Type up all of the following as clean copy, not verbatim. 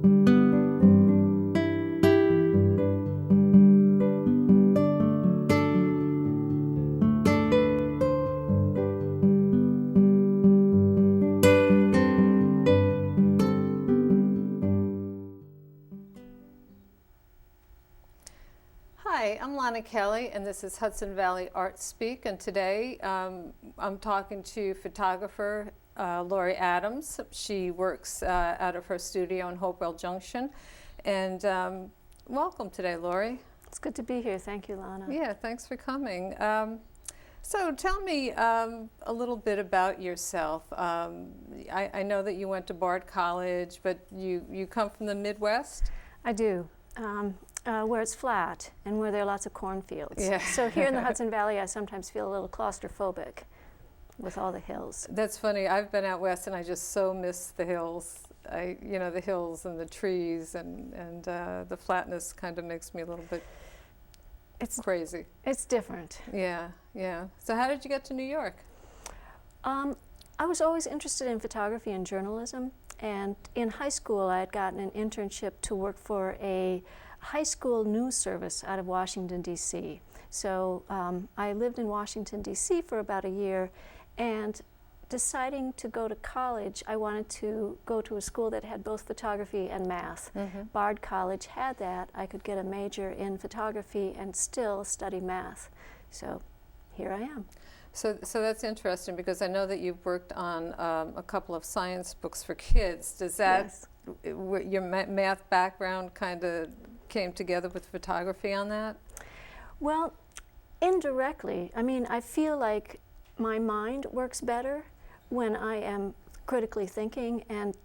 Hi, I'm Lonna Kelly, and this is Hudson Valley Art Speak, and today I'm talking to photographer Lori Adams. She works out of her studio in Hopewell Junction, and welcome today, Lori. It's good to be here. Thank you, Lonna. Yeah, thanks for coming. So tell me a little bit about yourself. I know that you went to Bard College, but you come from the Midwest? I do. Where it's flat and where there are lots of cornfields. Yeah. So here in the Hudson Valley, I sometimes feel a little claustrophobic with all the hills. That's funny. I've been out west, and I just so miss the hills. The hills and the trees, and the flatness kind of makes me a little bit crazy. It's different. Yeah, yeah. So how did you get to New York? I was always interested in photography and journalism, and in high school I had gotten an internship to work for a high school news service out of Washington, D.C. So I lived in Washington, D.C. for about a year, and deciding to go to college, I wanted to go to a school that had both photography and math. Mm-hmm. Bard College had that. I could get a major in photography and still study math. So here I am. So that's interesting, because I know that you've worked on a couple of science books for kids. Does that, yes, your math background kind of came together with photography on that? Well, indirectly. I mean, I feel like my mind works better when I am critically thinking, and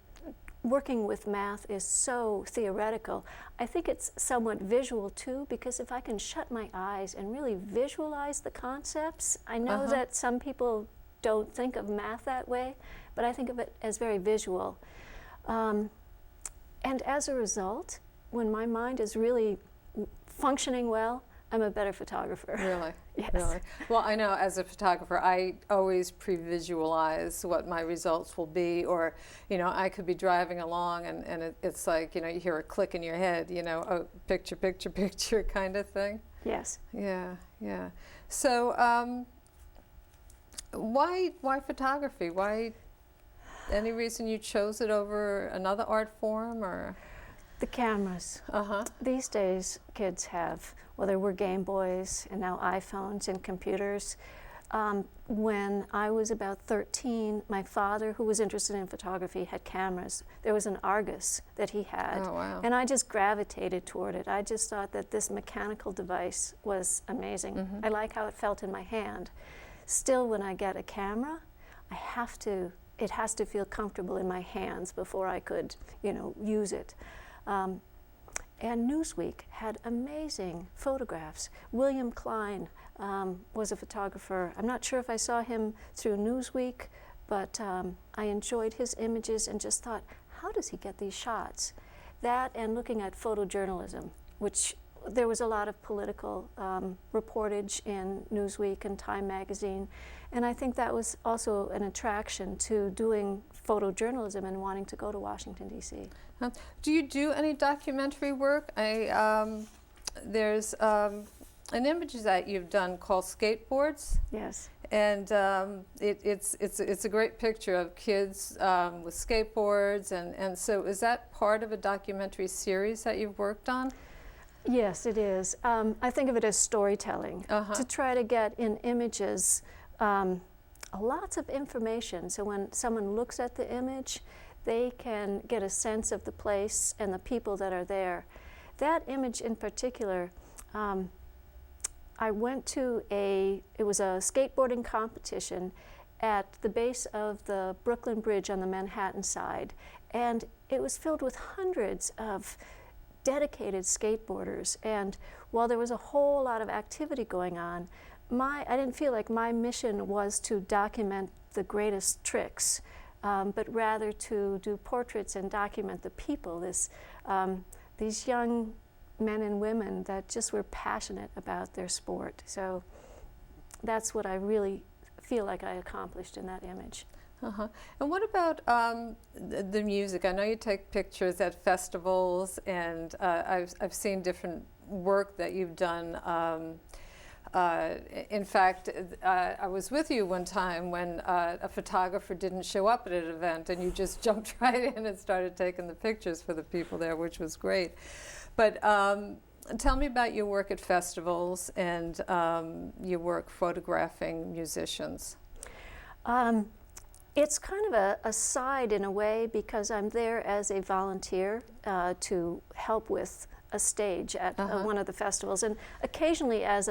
working with math is so theoretical. I think it's somewhat visual too, because if I can shut my eyes and really visualize the concepts, I know that some people don't think of math that way, but I think of it as very visual. And as a result, when my mind is really functioning well, I'm a better photographer. Really? Yes. Really? Well, I know as a photographer, I always pre-visualize what my results will be, or, I could be driving along and it's like, you hear a click in your head, oh, picture, picture, picture kind of thing. Yes. Yeah, yeah. So why photography? Why, any reason you chose it over another art form, or? The cameras. These days, kids have, well, there were Game Boys and now iPhones and computers. When I was about 13, my father, who was interested in photography, had cameras. There was an Argus that he had. Oh, wow. And I just gravitated toward it. I just thought that this mechanical device was amazing. Mm-hmm. I like how it felt in my hand. Still, when I get a camera, it has to feel comfortable in my hands before I could, use it. And Newsweek had amazing photographs. William Klein was a photographer. I'm not sure if I saw him through Newsweek, but I enjoyed his images and just thought, how does he get these shots? That, and looking at photojournalism, which there was a lot of political reportage in Newsweek and Time magazine, and I think that was also an attraction to doing photojournalism and wanting to go to Washington, D.C. Do you do any documentary work? There's an image that you've done called Skateboards. Yes. And it's a great picture of kids with skateboards, and so is that part of a documentary series that you've worked on? Yes, it is. I think of it as storytelling, to try to get in images lots of information. So when someone looks at the image, they can get a sense of the place and the people that are there. That image in particular, I went to it was a skateboarding competition at the base of the Brooklyn Bridge on the Manhattan side, and it was filled with hundreds of dedicated skateboarders. And while there was a whole lot of activity going on, I didn't feel like my mission was to document the greatest tricks, but rather to do portraits and document the people, these young men and women that just were passionate about their sport. So that's what I really feel like I accomplished in that image. Uh-huh. And what about the music? I know you take pictures at festivals, and I've seen different work that you've done. In fact, I was with you one time when a photographer didn't show up at an event, and you just jumped right in and started taking the pictures for the people there, which was great. But tell me about your work at festivals and your work photographing musicians. It's kind of a side in a way, because I'm there as a volunteer to help with a stage at one of the festivals, and occasionally as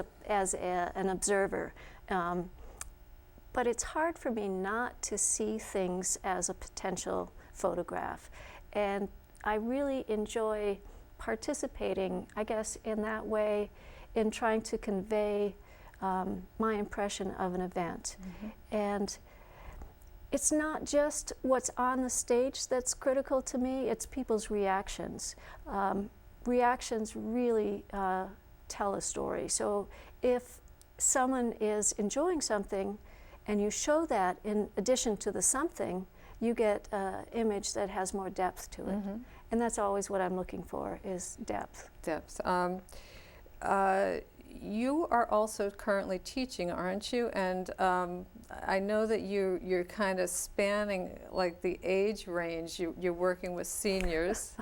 an observer. But it's hard for me not to see things as a potential photograph. And I really enjoy participating, I guess, in that way, in trying to convey my impression of an event. And it's not just what's on the stage that's critical to me, it's people's reactions. Reactions really tell a story. So if someone is enjoying something and you show that in addition to the something, you get an image that has more depth to it. And that's always what I'm looking for, is depth. Depth. You are also currently teaching, aren't you? And I know that you're kind of spanning like the age range. You're working with seniors,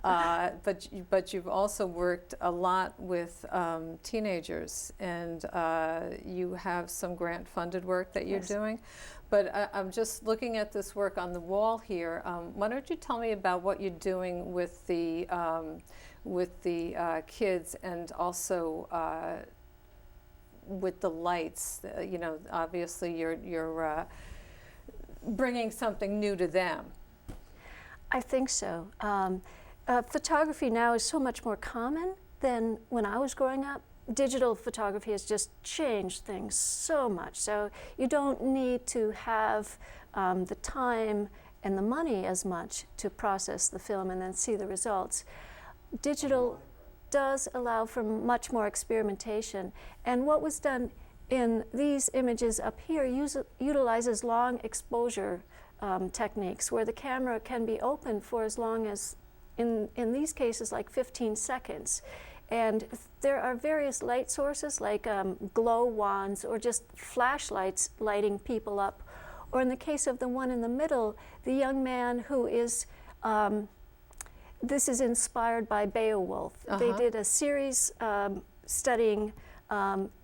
but you've also worked a lot with teenagers, and you have some grant-funded work that you're doing. But I'm just looking at this work on the wall here. Why don't you tell me about what you're doing with the kids, and also with the lights? You know, obviously you're bringing something new to them. I think so. Photography now is so much more common than when I was growing up. Digital photography has just changed things so much. So you don't need to have the time and the money as much to process the film and then see the results. Digital does allow for much more experimentation. And what was done in these images up here utilizes long exposure techniques, where the camera can be open for as long as, in these cases, like 15 seconds. And there are various light sources, like glow wands or just flashlights lighting people up. Or in the case of the one in the middle, the young man who is, this is inspired by Beowulf. They did a series studying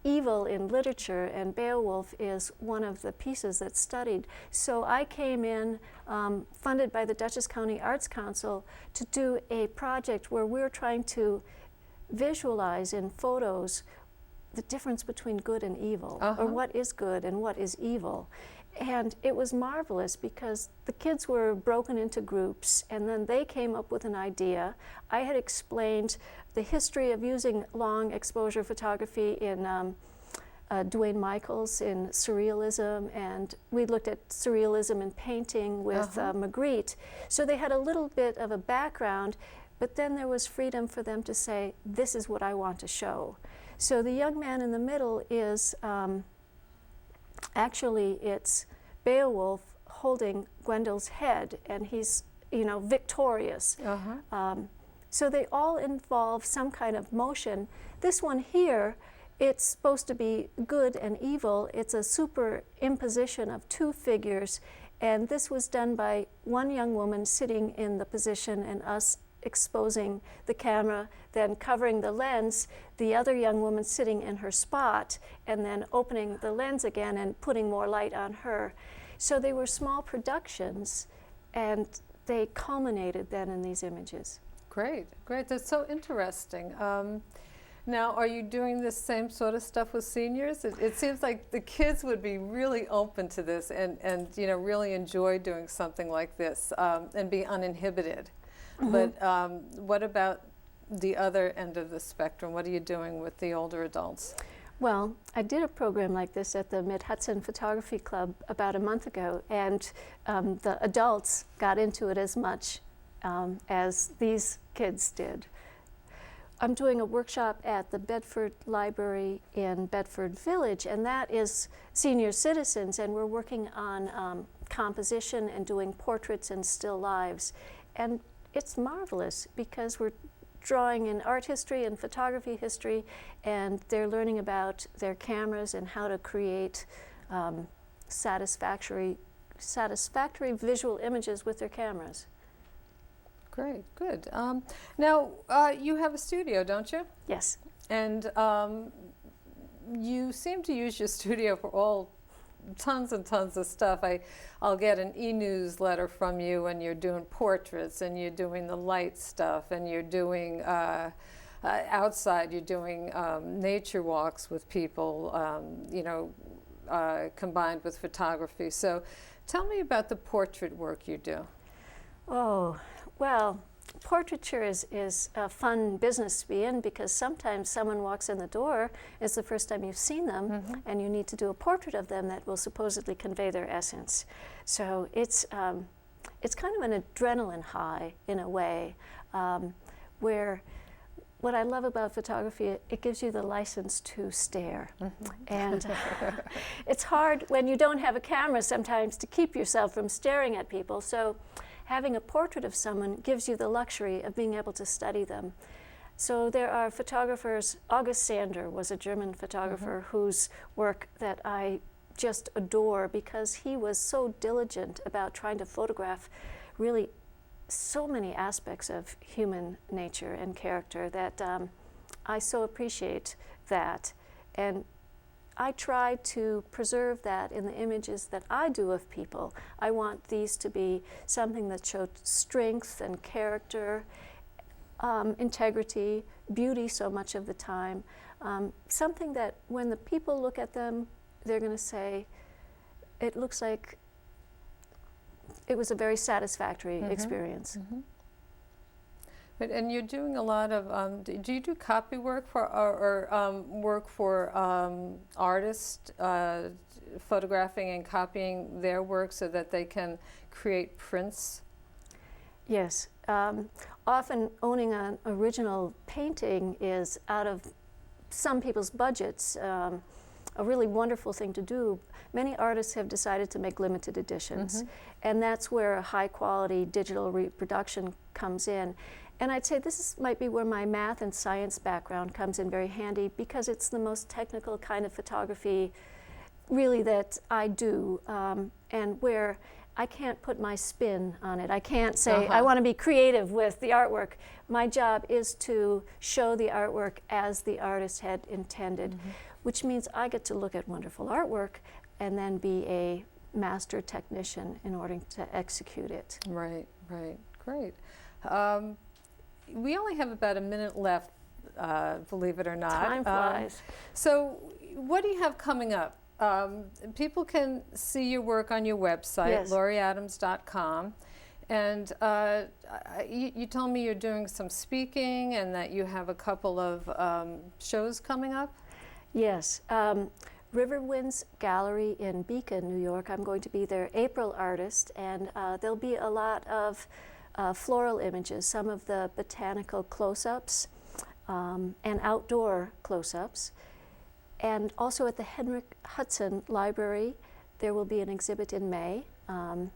evil in literature, and Beowulf is one of the pieces that's studied. So I came in, funded by the Dutchess County Arts Council, to do a project where we're trying to visualize in photos the difference between good and evil, or what is good and what is evil. And it was marvelous, because the kids were broken into groups, and then they came up with an idea. I had explained the history of using long exposure photography in Duane Michaels in Surrealism, and we looked at Surrealism in painting with Magritte. So they had a little bit of a background, but then there was freedom for them to say, this is what I want to show. So the young man in the middle is, actually it's Beowulf holding Gwendole's head, and he's, you know, victorious. So they all involve some kind of motion. This one here, it's supposed to be good and evil. It's a superimposition of two figures, and this was done by one young woman sitting in the position and us exposing the camera, then covering the lens, the other young woman sitting in her spot, and then opening the lens again and putting more light on her. So they were small productions, and they culminated then in these images. Great, great. That's so interesting. Now, are you doing this same sort of stuff with seniors? It seems like the kids would be really open to this, and you know, really enjoy doing something like this, and be uninhibited. But what about the other end of the spectrum? What are you doing with the older adults? Well, I did a program like this at the Mid-Hudson Photography Club about a month ago, and the adults got into it as much as these kids did. I'm doing a workshop at the Bedford Library in Bedford Village, and that is senior citizens, and we're working on composition and doing portraits and still lives. And it's marvelous because we're drawing in art history and photography history, and they're learning about their cameras and how to create satisfactory visual images with their cameras. Great, good. Now, you have a studio, don't you? Yes. And you seem to use your studio for tons and tons of stuff. I'll get an e-newsletter from you, and you're doing portraits, and you're doing the light stuff, and you're doing outside, you're doing nature walks with people, combined with photography. So tell me about the portrait work you do. Oh, well, portraiture is a fun business to be in because sometimes someone walks in the door, it's the first time you've seen them, and you need to do a portrait of them that will supposedly convey their essence. So it's kind of an adrenaline high in a way, where what I love about photography, it gives you the license to stare. And it's hard when you don't have a camera sometimes to keep yourself from staring at people. So having a portrait of someone gives you the luxury of being able to study them. So there are photographers. August Sander was a German photographer whose work that I just adore because he was so diligent about trying to photograph really so many aspects of human nature and character that I so appreciate that. And I try to preserve that in the images that I do of people. I want these to be something that showed strength and character, integrity, beauty so much of the time. Something that when the people look at them, they're going to say, it looks like it was a very satisfactory experience. And you're doing a lot of, do you do copy work for, or work for artists, photographing and copying their work so that they can create prints? Yes. Often owning an original painting is out of some people's budgets, a really wonderful thing to do. Many artists have decided to make limited editions, and that's where a high quality digital reproduction comes in. And I'd say this might be where my math and science background comes in very handy because it's the most technical kind of photography really that I do, and where I can't put my spin on it. I can't say, I want to be creative with the artwork. My job is to show the artwork as the artist had intended, which means I get to look at wonderful artwork and then be a master technician in order to execute it. Right, right, great. We only have about a minute left, believe it or not. Time flies. So what do you have coming up? People can see your work on your website, Yes. laurieadams.com. And you told me you're doing some speaking and that you have a couple of shows coming up? Yes. Riverwinds Gallery in Beacon, New York. I'm going to be their April artist, and there'll be a lot of floral images, some of the botanical close-ups and outdoor close-ups. And also at the Hudson Library, there will be an exhibit in May. And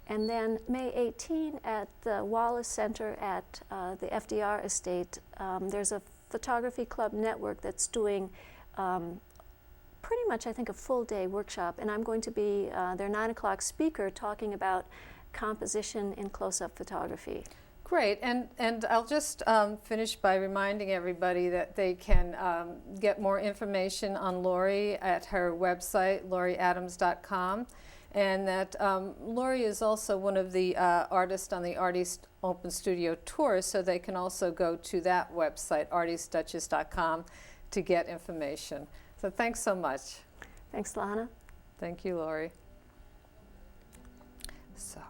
then May 18 at the Wallace Center at the FDR Estate, there's a photography club network that's doing pretty much, I think, a full-day workshop. And I'm going to be their 9 o'clock speaker talking about composition in close-up photography. Great, and I'll just finish by reminding everybody that they can get more information on Laurie at her website, laurieadams.com, and that Laurie is also one of the artists on the Artist Open Studio Tour, so they can also go to that website, artistduchess.com, to get information. So thanks so much. Thanks, Lonna. Thank you, Laurie. So.